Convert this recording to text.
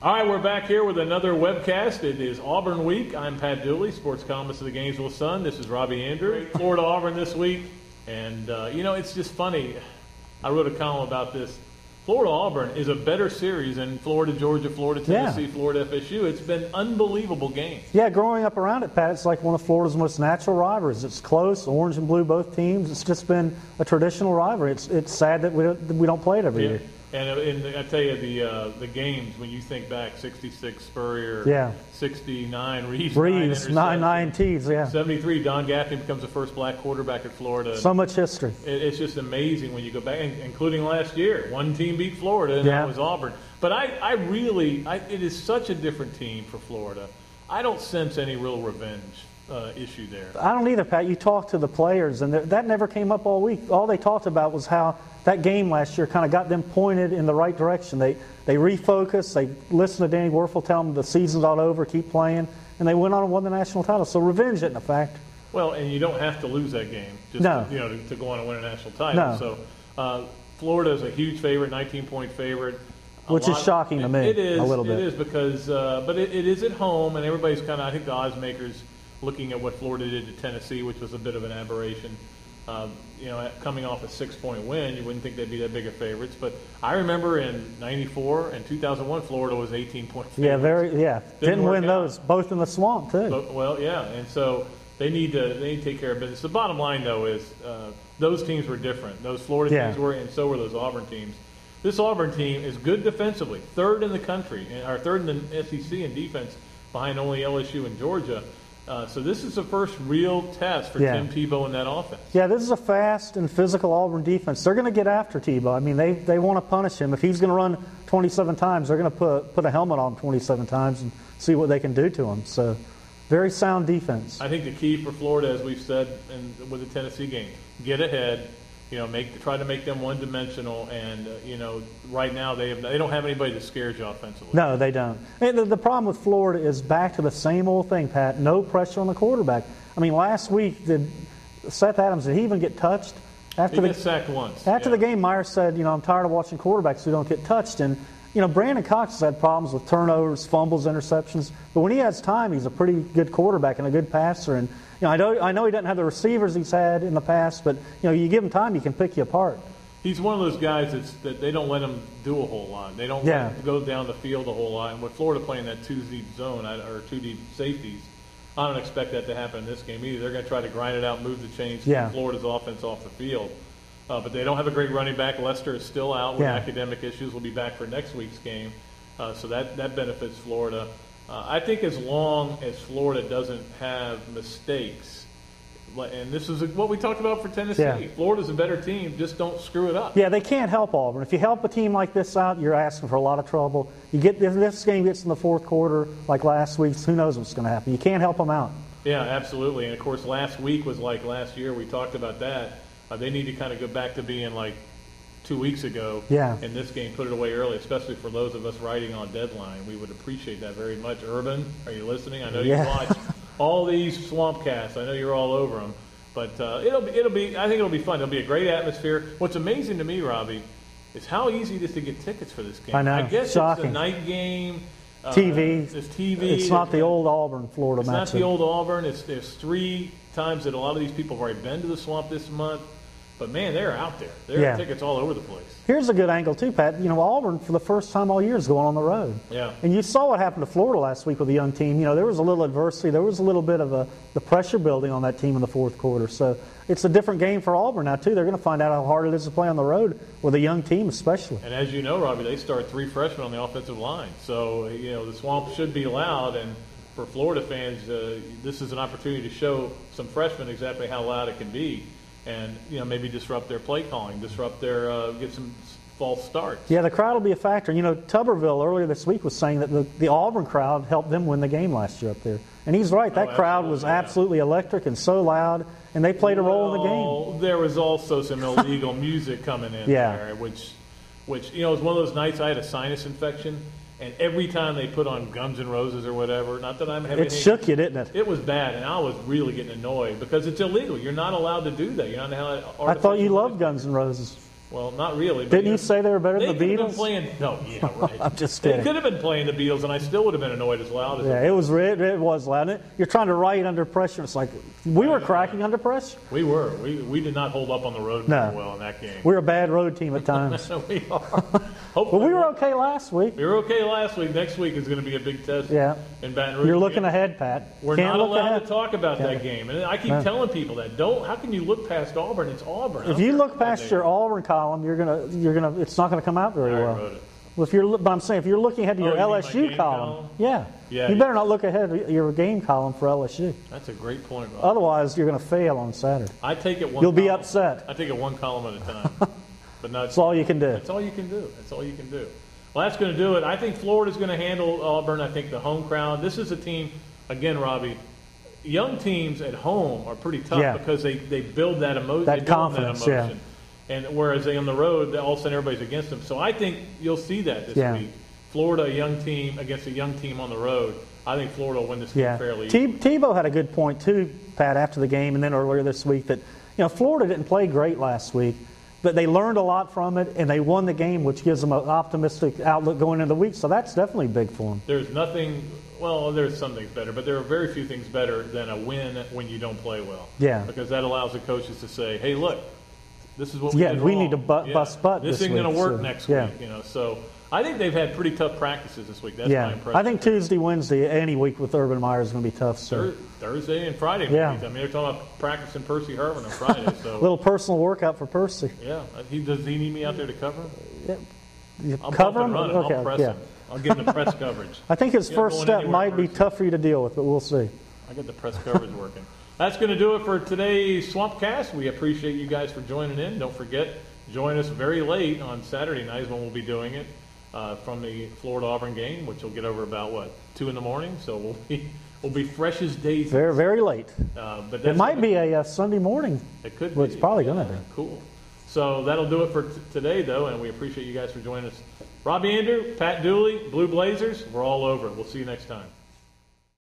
All right, we're back here with another webcast. It is Auburn week. I'm Pat Dooley, sports columnist of the Gainesville Sun. This is Robbie Andreu. Florida Auburn this week. And, it's just funny. I wrote a column about this. Florida Auburn is a better series than Florida Georgia, Florida Tennessee, Florida FSU. It's been unbelievable games. Yeah, growing up around it, Pat, it's like one of Florida's most natural rivalries. It's close, orange and blue, both teams. It's just been a traditional rivalry. It's sad that we don't play it every year. And I tell you, the games, when you think back, 66 Spurrier, 69 Reeves, 9 Tees, 73 Don Gaffney becomes the first black quarterback at Florida. So much history. It's just amazing when you go back, including last year. One team beat Florida, and that was Auburn. But it is such a different team for Florida. I don't sense any real revenge issue there. I don't either, Pat. You talked to the players, and that never came up all week. All they talked about was how that game last year kind of got them pointed in the right direction. They refocused. They listened to Danny Werfel tell them the season's all over, keep playing, and they went on and won the national title. So revenge isn't a factor. Well, and you don't have to lose that game just to go on and win a national title. No. So Florida is a huge favorite, 19-point favorite. Which is shocking to me. It is a little bit. It is because, but it is at home, and everybody's kind of, I think the odds makers looking at what Florida did to Tennessee, which was a bit of an aberration. Coming off a 6-point win, you wouldn't think they'd be that big of favorites. But I remember in '94 and 2001, Florida was 18-point favorites. Didn't win those, both in the swamp too. And so they need to take care of business. The bottom line, though, is those teams were different. Those Florida teams were, and so were those Auburn teams. This Auburn team is good defensively, third in the country, or third in the SEC in defense, behind only LSU and Georgia. So this is the first real test for Tim Tebow in that offense. Yeah, this is a fast and physical Auburn defense. They're going to get after Tebow. I mean, they want to punish him. If he's going to run 27 times, they're going to put a helmet on 27 times and see what they can do to him. So very sound defense. I think the key for Florida, as we've said with the Tennessee game, get ahead. Try to make them one-dimensional, and right now they don't have anybody that scares you offensively. No, they don't. And the problem with Florida is back to the same old thing, Pat. No pressure on the quarterback. I mean, last week did Seth Adams? Did he even get touched? He got sacked once. After the game, Meyer said, "I'm tired of watching quarterbacks who don't get touched." And Brandon Cox has had problems with turnovers, fumbles, interceptions. But when he has time, he's a pretty good quarterback and a good passer. And I know he doesn't have the receivers he's had in the past, but you give him time, he can pick you apart. He's one of those guys that they don't let him do a whole lot. They don't let him go down the field a whole lot. And with Florida playing that two-deep zone or two-deep safeties, I don't expect that to happen in this game either. They're going to try to grind it out, move the chains, keep Florida's offense off the field. But they don't have a great running back. Lester is still out with academic issues. Will be back for next week's game. So that benefits Florida. I think as long as Florida doesn't have mistakes, and this is what we talked about for Tennessee. Florida's a better team. Just don't screw it up. Yeah, they can't help Auburn. If you help a team like this out, you're asking for a lot of trouble. If this game gets in the fourth quarter like last week's, who knows what's going to happen. You can't help them out. Yeah, absolutely. And, of course, last week was like last year. We talked about that. They need to kind of go back to being like 2 weeks ago. In this game, put it away early, especially for those of us writing on deadline. We would appreciate that very much. Urban, are you listening? I know you watch all these Swampcasts. I know you're all over them. But it'll be. I think it'll be fun. It'll be a great atmosphere. What's amazing to me, Robbie, is how easy it is to get tickets for this game. I know. I guess Shocking. It's a night game. TV. It's TV. It's not the old Auburn, Florida matchup. It's not the old Auburn. There's 3 times that a lot of these people have already been to the Swamp this month. But, man, they're out there. There are tickets all over the place. Here's a good angle, too, Pat. Auburn, for the first time all year, is going on the road. Yeah. And you saw what happened to Florida last week with the young team. There was a little adversity. There was a little bit of the pressure building on that team in the fourth quarter. So it's a different game for Auburn now, too. They're going to find out how hard it is to play on the road with a young team especially. And as you know, Robbie, they start 3 freshmen on the offensive line. So, the Swamp should be loud. And for Florida fans, this is an opportunity to show some freshmen exactly how loud it can be. And, maybe disrupt their play calling, disrupt their get some false starts. Yeah, the crowd will be a factor. Tuberville earlier this week was saying that the Auburn crowd helped them win the game last year up there. And he's right. That crowd was absolutely electric and so loud, and they played a role in the game. There was also some illegal music coming in there, which was one of those nights I had a sinus infection. And every time they put on Guns N' Roses or whatever, not that I'm having it shook you, didn't it? It was bad, and I was really getting annoyed because it's illegal. You're not allowed to do that. You're not allowed. I thought you loved Guns N' Roses. Well, not really. But Didn't you say they were better than the Beatles? No, yeah, right. I'm just kidding. They could have been playing the Beatles, and I still would have been annoyed as loud as it was loud. You're trying to write under pressure. It's like we were cracking under pressure. We were. We did not hold up on the road very well in that game. We're a bad road team at times. We are. But we were okay last week. We were okay last week. Next week is going to be a big test in Baton Rouge. You're looking ahead, Pat. We're not allowed to talk about that game. And I keep telling people that. How can you look past Auburn? It's Auburn. If you look past your Auburn column, it's not going to come out very well. But I'm saying if you're looking ahead to your LSU column, you better not look ahead to your game column for LSU. That's a great point, Rob. Otherwise, you're going to fail on Saturday. I take it one. You'll be upset. I take it one column at a time. But that's all you can do. That's all you can do. That's all you can do. Well, that's going to do it. I think Florida's going to handle Auburn. I think the home crowd. This is a team, again, Robbie. Young teams at home are pretty tough because they build that emotion. That confidence, And whereas they on the road, all of a sudden everybody's against them. So I think you'll see that this week. Florida, a young team against a young team on the road. I think Florida will win this game fairly easily. Tebow had a good point too, Pat, after the game and then earlier this week that Florida didn't play great last week, but they learned a lot from it and they won the game, which gives them an optimistic outlook going into the week. So that's definitely big for them. There's nothing. Well, there's some things better, but there are very few things better than a win when you don't play well. Yeah. Because that allows the coaches to say, "Hey, look, this is what we did we wrong. need to bust butt this week. This isn't going to work next week." So I think they've had pretty tough practices this week. That's my impression. I think Tuesday, Wednesday, any week with Urban Meyer is going to be tough. So. Thursday and Friday. Yeah. I mean, they're talking about practicing Percy Harvin on Friday. So a little personal workout for Percy. Yeah. Does he need me out there to cover him? Yeah. I'll cover him? Run him. I'll press him. I'll give him the press coverage. I think his first step might be tough for you to deal with, but we'll see. I get the press coverage working. That's going to do it for today's Swampcast. We appreciate you guys for joining in. Don't forget, join us very late on Saturday nights when we'll be doing it from the Florida-Auburn game, which will get over about, 2 in the morning. So we'll be fresh as daisies. Very, very late. But it might be a Sunday morning. It could be. Well, it's probably going to be. Cool. So that'll do it for today, though, and we appreciate you guys for joining us. Robbie, Andreu, Pat Dooley, Blue Blazers, we're all over it. We'll see you next time.